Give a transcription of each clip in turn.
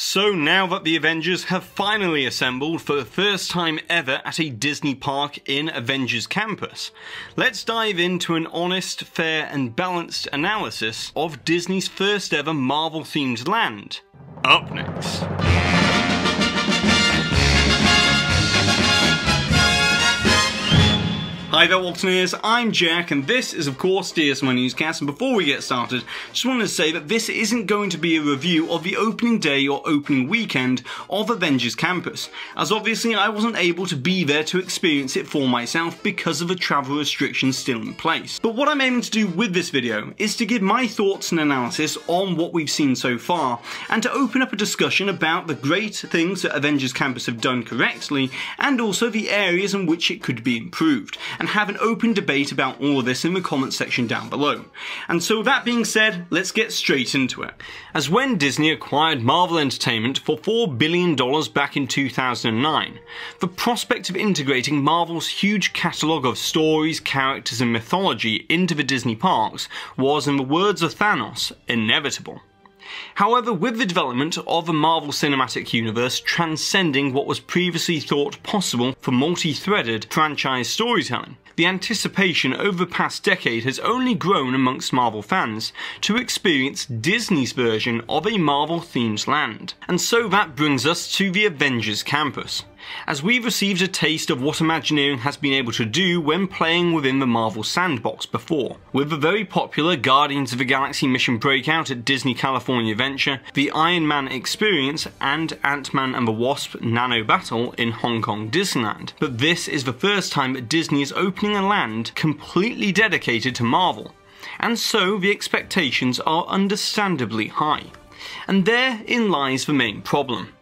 So now that the Avengers have finally assembled for the first time ever at a Disney park in Avengers Campus, let's dive into an honest, fair and balanced analysis of Disney's first ever Marvel themed land. Up next. Hi there Waltineers, I'm Jack and this is of course DSNY Newscast, and before we get started, just wanted to say that this isn't going to be a review of the opening day or opening weekend of Avengers Campus, as obviously I wasn't able to be there to experience it for myself because of the travel restrictions still in place. But what I'm aiming to do with this video is to give my thoughts and analysis on what we've seen so far, and to open up a discussion about the great things that Avengers Campus have done correctly, and also the areas in which it could be improved, and have an open debate about all of this in the comments section down below. And so with that being said, let's get straight into it. As when Disney acquired Marvel Entertainment for $4 billion back in 2009, the prospect of integrating Marvel's huge catalogue of stories, characters and mythology into the Disney parks was, in the words of Thanos, inevitable. However, with the development of a Marvel Cinematic Universe transcending what was previously thought possible for multi-threaded franchise storytelling, the anticipation over the past decade has only grown amongst Marvel fans to experience Disney's version of a Marvel-themed land. And so that brings us to the Avengers Campus, as we've received a taste of what Imagineering has been able to do when playing within the Marvel sandbox before, with the very popular Guardians of the Galaxy Mission Breakout at Disney California Adventure, the Iron Man Experience and Ant-Man and the Wasp Nano Battle in Hong Kong Disneyland. But this is the first time that Disney is opening a land completely dedicated to Marvel, and so the expectations are understandably high. And therein lies the main problem,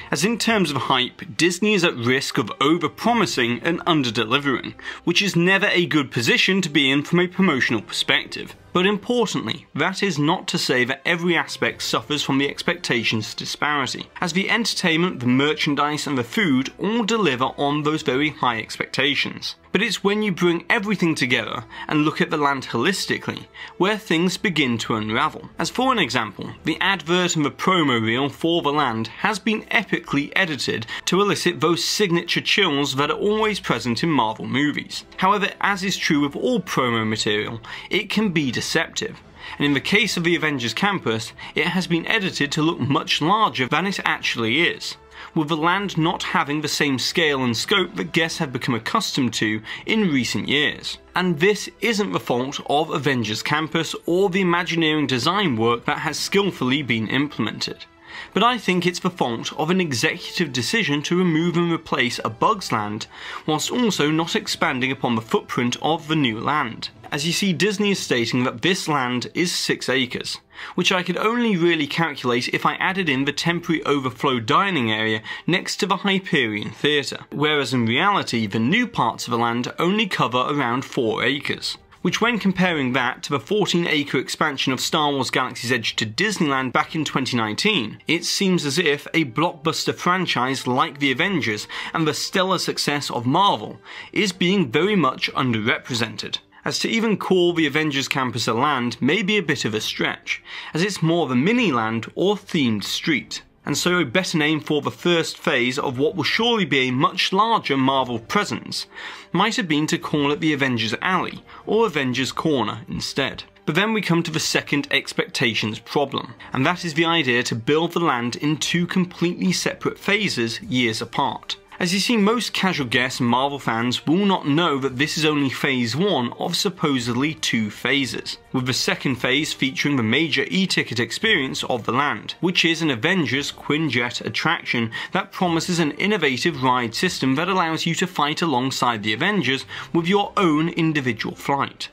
as in terms of hype, Disney is at risk of over-promising and under-delivering, which is never a good position to be in from a promotional perspective. But importantly, that is not to say that every aspect suffers from the expectations disparity, as the entertainment, the merchandise and the food all deliver on those very high expectations. But it's when you bring everything together and look at the land holistically where things begin to unravel. As for an example, the advert and the promo reel for the land has been epically edited to elicit those signature chills that are always present in Marvel movies. However, as is true with all promo material, it can be deceptive. And in the case of the Avengers Campus, it has been edited to look much larger than it actually is, with the land not having the same scale and scope that guests have become accustomed to in recent years. And this isn't the fault of Avengers Campus or the Imagineering design work that has skillfully been implemented, but I think it's the fault of an executive decision to remove and replace a Bugs Land, whilst also not expanding upon the footprint of the new land. As you see, Disney is stating that this land is 6 acres, which I could only really calculate if I added in the temporary overflow dining area next to the Hyperion Theatre, whereas in reality the new parts of the land only cover around 4 acres. Which, when comparing that to the 14-acre expansion of Star Wars Galaxy's Edge to Disneyland back in 2019, it seems as if a blockbuster franchise like the Avengers and the stellar success of Marvel is being very much underrepresented. As to even call the Avengers Campus a land may be a bit of a stretch, as it's more of a mini-land or themed street. And so a better name for the first phase of what will surely be a much larger Marvel presence might have been to call it the Avengers Alley or Avengers Corner instead. But then we come to the second expectations problem, and that is the idea to build the land in 2 completely separate phases years apart. As you see, most casual guests and Marvel fans will not know that this is only phase 1 of supposedly 2 phases, with the second phase featuring the major e-ticket experience of the land, which is an Avengers Quin-Jet attraction that promises an innovative ride system that allows you to fight alongside the Avengers with your own individual flight.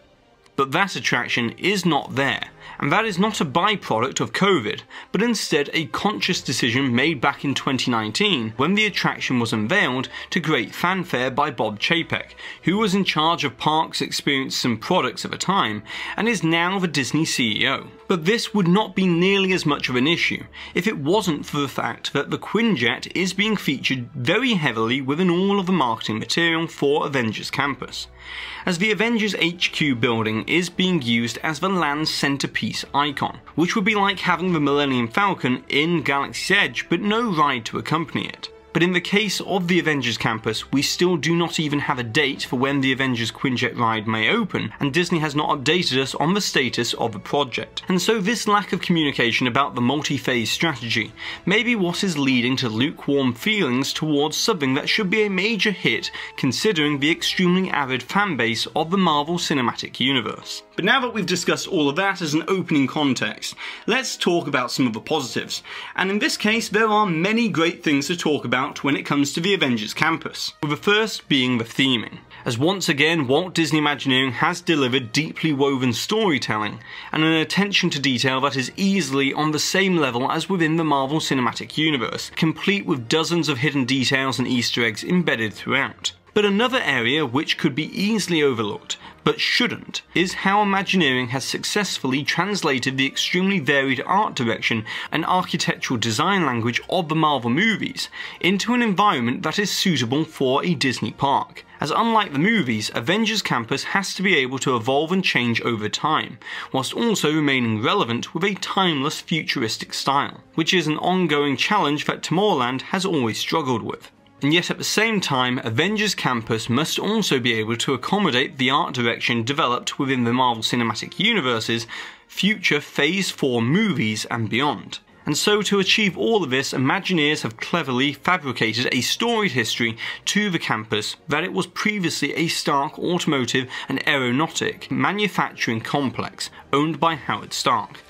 But that attraction is not there, and that is not a byproduct of COVID, but instead a conscious decision made back in 2019 when the attraction was unveiled to great fanfare by Bob Chapek, who was in charge of parks, experiences and products at the time, and is now the Disney CEO. But this would not be nearly as much of an issue if it wasn't for the fact that the Quin-Jet is being featured very heavily within all of the marketing material for Avengers Campus, as the Avengers HQ building is being used as the land's centre centerpiece icon, which would be like having the Millennium Falcon in Galaxy's Edge but no ride to accompany it. But in the case of the Avengers Campus, we still do not even have a date for when the Avengers Quin-Jet ride may open, and Disney has not updated us on the status of the project. And so this lack of communication about the multi-phase strategy may be what is leading to lukewarm feelings towards something that should be a major hit considering the extremely avid fanbase of the Marvel Cinematic Universe. But now that we've discussed all of that as an opening context, let's talk about some of the positives. And in this case, there are many great things to talk about when it comes to the Avengers Campus, with the first being the theming, as once again Walt Disney Imagineering has delivered deeply woven storytelling and an attention to detail that is easily on the same level as within the Marvel Cinematic Universe, complete with dozens of hidden details and Easter eggs embedded throughout. But another area which could be easily overlooked, but shouldn't, is how Imagineering has successfully translated the extremely varied art direction and architectural design language of the Marvel movies into an environment that is suitable for a Disney park. As unlike the movies, Avengers Campus has to be able to evolve and change over time, whilst also remaining relevant with a timeless futuristic style, which is an ongoing challenge that Tomorrowland has always struggled with. And yet at the same time, Avengers Campus must also be able to accommodate the art direction developed within the Marvel Cinematic Universe's future Phase 4 movies and beyond. And so to achieve all of this, Imagineers have cleverly fabricated a storied history to the campus that it was previously a Stark automotive and aeronautic manufacturing complex owned by Howard Stark,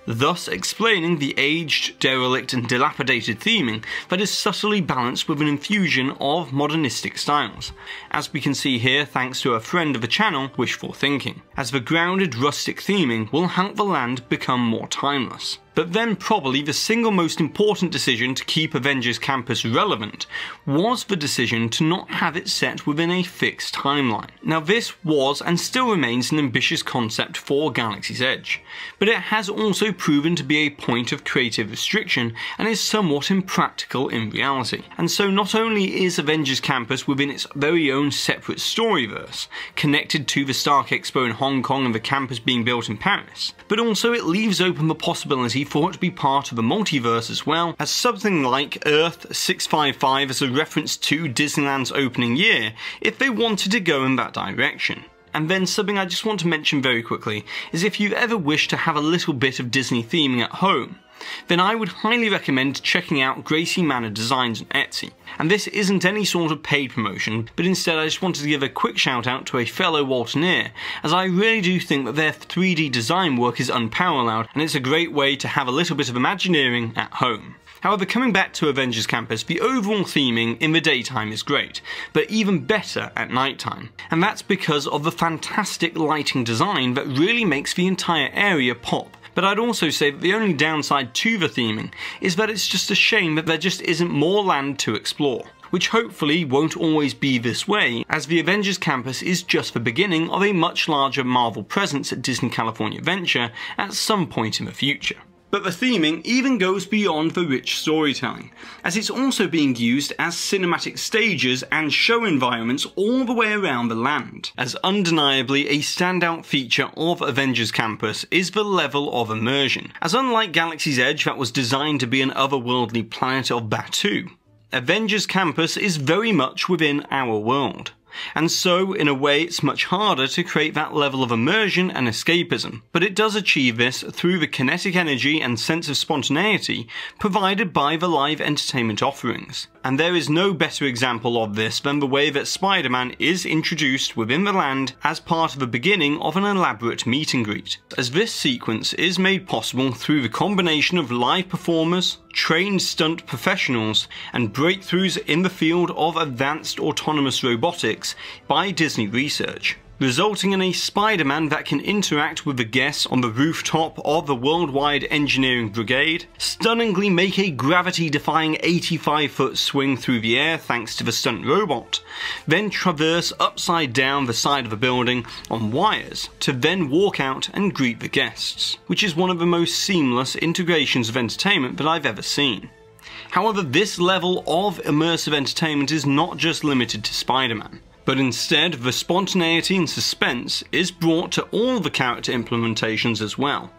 thus explaining the aged, derelict and dilapidated theming that is subtly balanced with an infusion of modernistic styles, as we can see here thanks to a friend of the channel, Wishful Thinking, as the grounded rustic theming will help the land become more timeless. But then probably the single most important decision to keep Avengers Campus relevant was the decision to not have it set within a fixed timeline. Now this was and still remains an ambitious concept for Galaxy's Edge, but it has also proven to be a point of creative restriction and is somewhat impractical in reality. And so not only is Avengers Campus within its very own separate storyverse, connected to the Stark Expo in Hong Kong and the campus being built in Paris, but also it leaves open the possibility for it to be part of the multiverse as well, as something like Earth 655 as a reference to Disneyland's opening year if they wanted to go in that direction. And then something I just want to mention very quickly is if you've ever wished to have a little bit of Disney theming at home, then I would highly recommend checking out Gracey Manor Designs on Etsy. And this isn't any sort of paid promotion, but instead I just wanted to give a quick shout out to a fellow Waltineer, as I really do think that their 3D design work is unparalleled and it's a great way to have a little bit of Imagineering at home. However, coming back to Avengers Campus, the overall theming in the daytime is great, but even better at nighttime. And that's because of the fantastic lighting design that really makes the entire area pop. But I'd also say that the only downside to the theming is that it's just a shame that there just isn't more land to explore, which hopefully won't always be this way, as the Avengers Campus is just the beginning of a much larger Marvel presence at Disney California Adventure at some point in the future. But the theming even goes beyond the rich storytelling, as it's also being used as cinematic stages and show environments all the way around the land. As undeniably a standout feature of Avengers Campus is the level of immersion, as unlike Galaxy's Edge that was designed to be an otherworldly planet of Batuu, Avengers Campus is very much within our world. And so, in a way, it's much harder to create that level of immersion and escapism, but it does achieve this through the kinetic energy and sense of spontaneity provided by the live entertainment offerings. And there is no better example of this than the way that Spider-Man is introduced within the land as part of the beginning of an elaborate meet and greet, as this sequence is made possible through the combination of live performers, trained stunt professionals, and breakthroughs in the field of advanced autonomous robotics by Disney Research, resulting in a Spider-Man that can interact with the guests on the rooftop of the Worldwide Engineering Brigade, stunningly make a gravity-defying 85-foot swing through the air thanks to the stunt robot, then traverse upside down the side of a building on wires, to then walk out and greet the guests, which is one of the most seamless integrations of entertainment that I've ever seen. However, this level of immersive entertainment is not just limited to Spider-Man, but instead the spontaneity and suspense is brought to all the character implementations as well,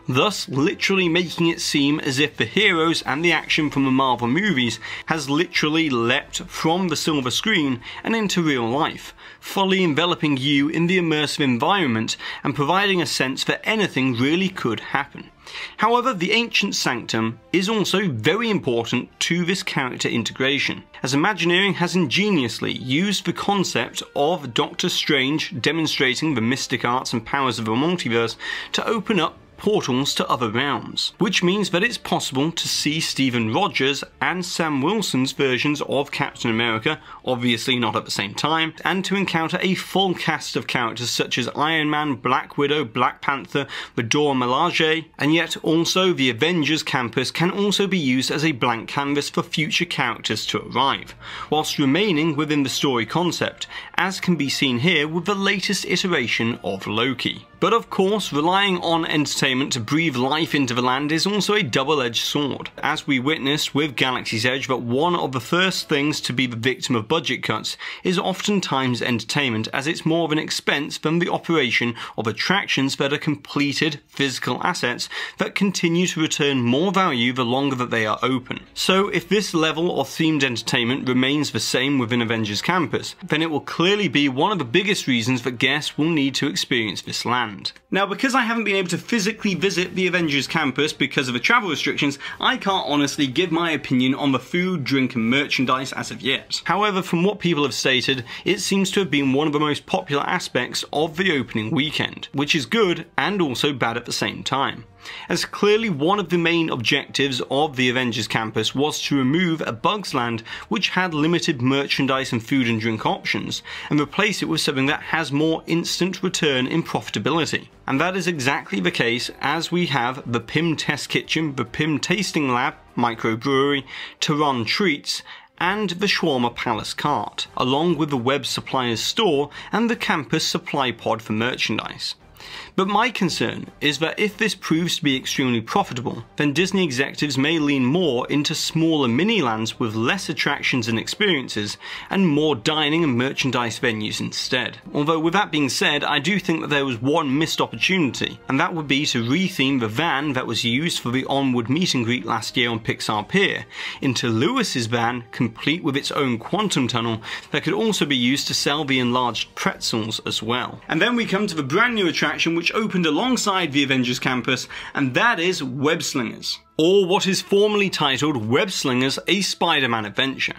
thus literally making it seem as if the heroes and the action from the Marvel movies has literally leapt from the silver screen and into real life, fully enveloping you in the immersive environment and providing a sense that anything really could happen. However, the Ancient Sanctum is also very important to this character integration, as Imagineering has ingeniously used the concept of Doctor Strange demonstrating the mystic arts and powers of the multiverse to open up portals to other realms, which means that it's possible to see Stephen Rogers and Sam Wilson's versions of Captain America, obviously not at the same time, and to encounter a full cast of characters such as Iron Man, Black Widow, Black Panther, the Dora Milaje, and yet also the Avengers Campus can also be used as a blank canvas for future characters to arrive, whilst remaining within the story concept, as can be seen here with the latest iteration of Loki. But of course, relying on entertainment to breathe life into the land is also a double-edged sword, as we witnessed with Galaxy's Edge that one of the first things to be the victim of budget cuts is oftentimes entertainment, as it's more of an expense than the operation of attractions that are completed physical assets that continue to return more value the longer that they are open. So if this level of themed entertainment remains the same within Avengers Campus, then it will clearly be one of the biggest reasons that guests will need to experience this land. Now, because I haven't been able to physically visit the Avengers Campus because of the travel restrictions, I can't honestly give my opinion on the food, drink and merchandise as of yet. However, from what people have stated, it seems to have been one of the most popular aspects of the opening weekend, which is good and also bad at the same time, as clearly one of the main objectives of the Avengers Campus was to remove a Bugs Land which had limited merchandise and food and drink options and replace it with something that has more instant return in profitability. And that is exactly the case, as we have the Pym Test Kitchen, the Pym Tasting Lab, Microbrewery, Tehran Treats, and the Shawarma Palace Cart, along with the Web Suppliers Store and the Campus Supply Pod for merchandise. But my concern is that if this proves to be extremely profitable, then Disney executives may lean more into smaller mini-lands with less attractions and experiences, and more dining and merchandise venues instead. Although with that being said, I do think that there was one missed opportunity, and that would be to retheme the van that was used for the Onward meet and greet last year on Pixar Pier into Lewis's van, complete with its own quantum tunnel that could also be used to sell the enlarged pretzels as well. And then we come to the brand new attraction which opened alongside the Avengers Campus, and that is Web Slingers, or what is formally titled Web Slingers: A Spider-Man Adventure.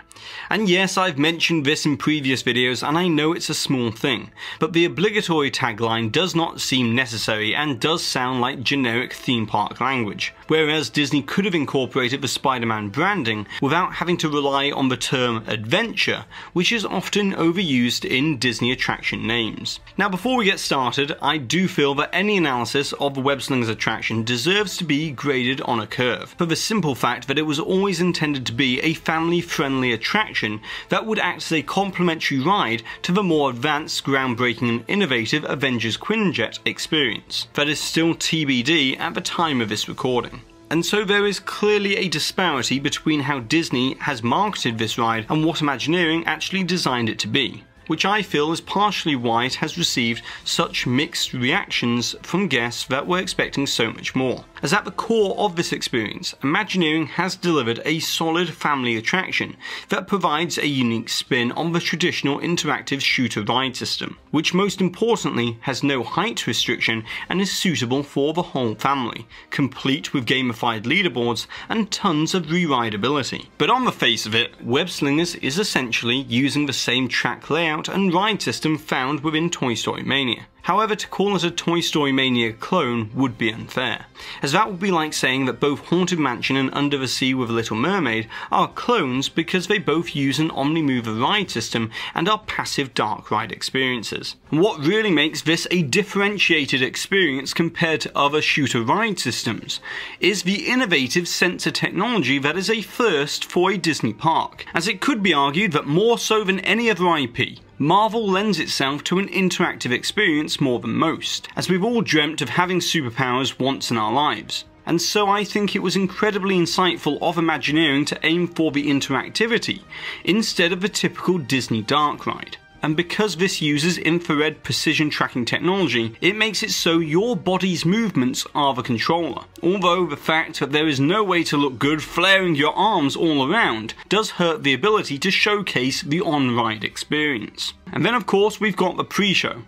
And yes, I've mentioned this in previous videos and I know it's a small thing, but the obligatory tagline does not seem necessary and does sound like generic theme park language, whereas Disney could have incorporated the Spider-Man branding without having to rely on the term adventure, which is often overused in Disney attraction names. Now before we get started, I do feel that any analysis of the Web Slingers attraction deserves to be graded on a curve, for the simple fact that it was always intended to be a family-friendly attraction that would act as a complementary ride to the more advanced, groundbreaking and innovative Avengers Quin-Jet experience that is still TBD at the time of this recording. And so there is clearly a disparity between how Disney has marketed this ride and what Imagineering actually designed it to be, which I feel is partially why it has received such mixed reactions from guests that were expecting so much more. As at the core of this experience, Imagineering has delivered a solid family attraction that provides a unique spin on the traditional interactive shooter ride system, which most importantly has no height restriction and is suitable for the whole family, complete with gamified leaderboards and tons of re-rideability. But on the face of it, Web Slingers is essentially using the same track layout and ride system found within Toy Story Mania. However, to call it a Toy Story Mania clone would be unfair, as that would be like saying that both Haunted Mansion and Under the Sea with Little Mermaid are clones because they both use an Omnimover ride system and are passive dark ride experiences. What really makes this a differentiated experience compared to other shooter ride systems is the innovative sensor technology that is a first for a Disney park, as it could be argued that more so than any other IP, Marvel lends itself to an interactive experience more than most, as we've all dreamt of having superpowers once in our lives. And so I think it was incredibly insightful of Imagineering to aim for the interactivity instead of the typical Disney dark ride. And because this uses infrared precision tracking technology, it makes it so your body's movements are the controller. Although the fact that there is no way to look good flaring your arms all around does hurt the ability to showcase the on-ride experience. And then of course we've got the pre-show.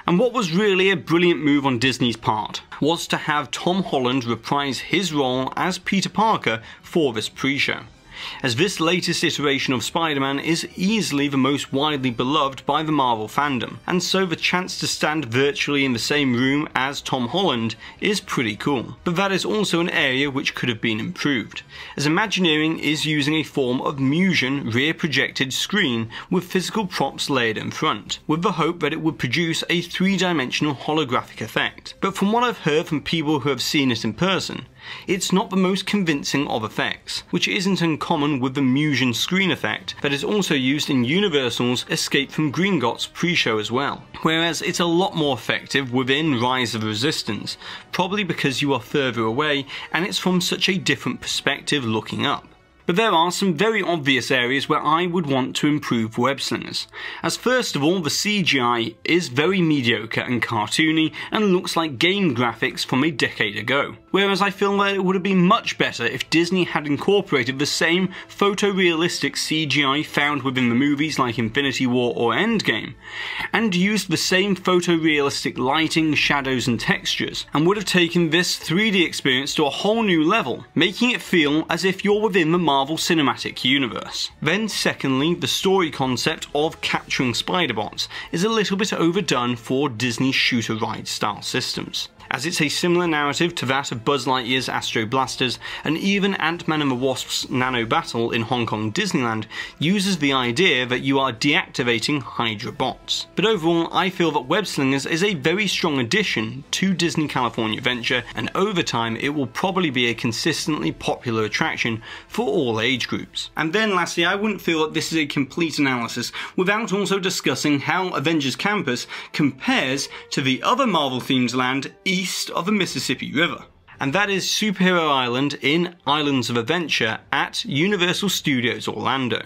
And what was really a brilliant move on Disney's part was to have Tom Holland reprise his role as Peter Parker for this pre-show, as this latest iteration of Spider-Man is easily the most widely beloved by the Marvel fandom, and so the chance to stand virtually in the same room as Tom Holland is pretty cool. But that is also an area which could have been improved, as Imagineering is using a form of Musion rear projected screen with physical props layered in front, with the hope that it would produce a three-dimensional holographic effect. But from what I've heard from people who have seen it in person, it's not the most convincing of effects, which isn't uncommon with the Musion screen effect that is also used in Universal's Escape from Gringotts pre-show as well. Whereas it's a lot more effective within Rise of Resistance, probably because you are further away and it's from such a different perspective looking up. But there are some very obvious areas where I would want to improve Web Slingers, as first of all the CGI is very mediocre and cartoony and looks like game graphics from a decade ago, whereas I feel that it would have been much better if Disney had incorporated the same photorealistic CGI found within the movies like Infinity War or Endgame, and used the same photorealistic lighting, shadows and textures, and would have taken this 3D experience to a whole new level, making it feel as if you're within the Marvel Cinematic Universe. Then secondly, the story concept of capturing Spider-Bots is a little bit overdone for Disney's shooter ride style systems, as it's a similar narrative to that of Buzz Lightyear's Astro Blasters, and even Ant-Man and the Wasp's Nano Battle in Hong Kong Disneyland uses the idea that you are deactivating Hydra bots. But overall, I feel that Web Slingers is a very strong addition to Disney California Adventure, and over time it will probably be a consistently popular attraction for all age groups. And then lastly, I wouldn't feel that this is a complete analysis without also discussing how Avengers Campus compares to the other Marvel themed land east of the Mississippi River, and that is Superhero Island in Islands of Adventure at Universal Studios Orlando.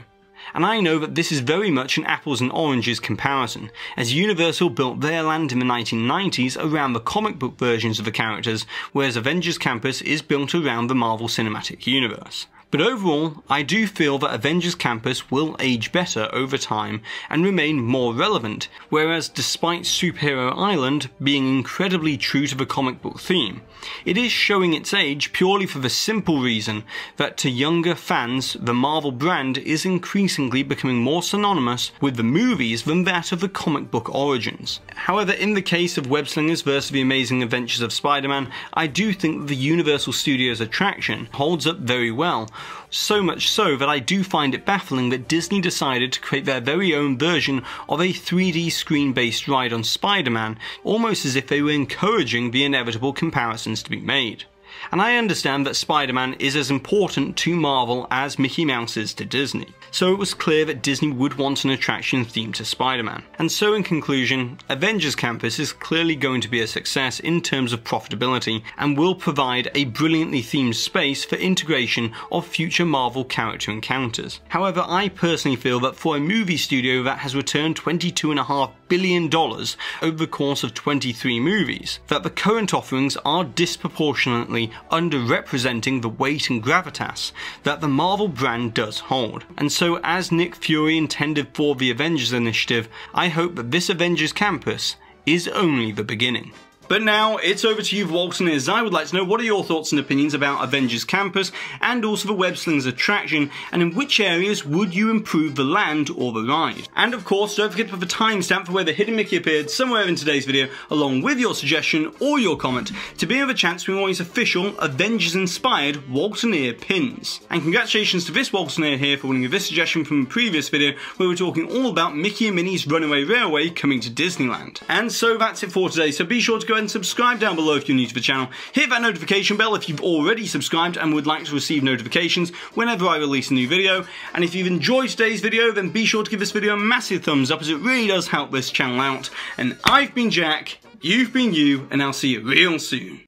And I know that this is very much an apples and oranges comparison, as Universal built their land in the 1990s around the comic book versions of the characters, whereas Avengers Campus is built around the Marvel Cinematic Universe. But overall, I do feel that Avengers Campus will age better over time and remain more relevant, whereas despite Superhero Island being incredibly true to the comic book theme, it is showing its age purely for the simple reason that to younger fans, the Marvel brand is increasingly becoming more synonymous with the movies than that of the comic book origins. However, in the case of Web Slingers vs. The Amazing Adventures of Spider-Man, I do think that the Universal Studios attraction holds up very well. So much so that I do find it baffling that Disney decided to create their very own version of a 3D screen-based ride on Spider-Man, almost as if they were encouraging the inevitable comparisons to be made. And I understand that Spider-Man is as important to Marvel as Mickey Mouse is to Disney, so it was clear that Disney would want an attraction themed to Spider-Man. And so in conclusion, Avengers Campus is clearly going to be a success in terms of profitability and will provide a brilliantly themed space for integration of future Marvel character encounters. However, I personally feel that for a movie studio that has returned $22.5 billion over the course of 23 movies, that the current offerings are disproportionately underrepresenting the weight and gravitas that the Marvel brand does hold. And so, as Nick Fury intended for the Avengers initiative, I hope that this Avengers Campus is only the beginning. But now, it's over to you, Waltineers. I would like to know, what are your thoughts and opinions about Avengers Campus, and also the Web Slingers attraction, and in which areas would you improve the land or the ride? And of course, don't forget to put the timestamp for where the hidden Mickey appeared somewhere in today's video, along with your suggestion or your comment, to be in a chance to win one of these official Avengers-inspired Waltineer pins. And congratulations to this Waltineer here for winning this suggestion from a previous video, where we're talking all about Mickey and Minnie's Runaway Railway coming to Disneyland. And so that's it for today, so be sure to go and subscribe down below if you're new to the channel. Hit that notification bell if you've already subscribed and would like to receive notifications whenever I release a new video. And if you've enjoyed today's video, then be sure to give this video a massive thumbs up, as it really does help this channel out. And I've been Jack, you've been you, and I'll see you real soon.